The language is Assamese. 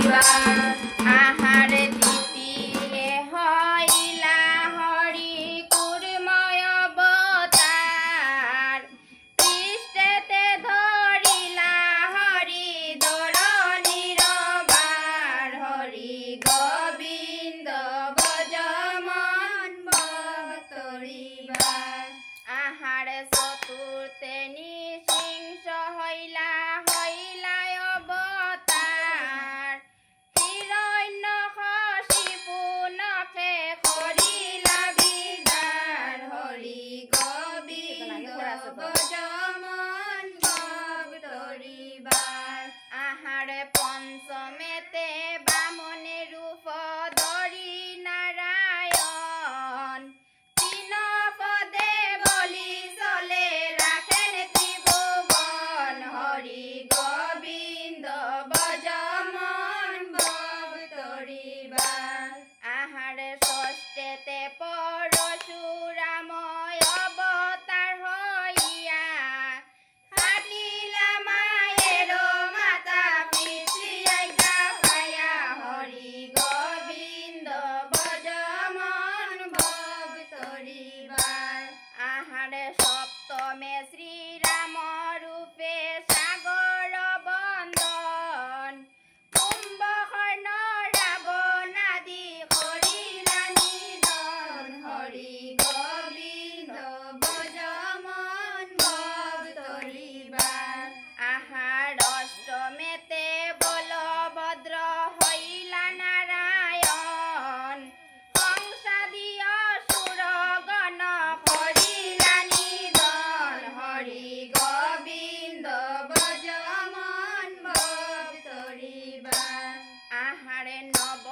আহার দ্বিতীয়ে হইলা হরি কুর্ময় অবতার পৃষ্ঠেতে ধরিলা হরি ধরণীর ভার হরি গোবিন্দ ভজমন ভক্তরিবার আহার চতুর্থে নৃসিংহ হইলা অবতার হিরণ্যকশিপু নখে করিলা বিদার হরি গোবিন্দ ভজমন ভক্তরিবার আহার পঞ্চমেতে বামনে রূপ ধরি নারায়ণ তিন পদে বলি চলে রাখেন ত্রিভুবন হরি গোবিন্দ ভজমন ভক্তরিবার আহার ষষ্ঠেতে পরশুরাম অবতার হইয়া হাটিলা মায়ের মাতা পিতৃ আজ্ঞা পায়া হরি গোবিন্দ ভজমন ভক্তরিবার আহার সপ্তমে শ্রীরাম রূপে সাগর বন্দন কুম্ভকর্ণ রাবণাদি করিলা নিধন হরি গোবিন্দ ভজমন ভক্তরিবার আহার অষ্টমেতে বলভদ্র হইলা নারায়ণ কংসাদি অসুরগণ করিলা নিধন হরি গোবিন্দ ভজমন ভক্তরিবার আহারে নব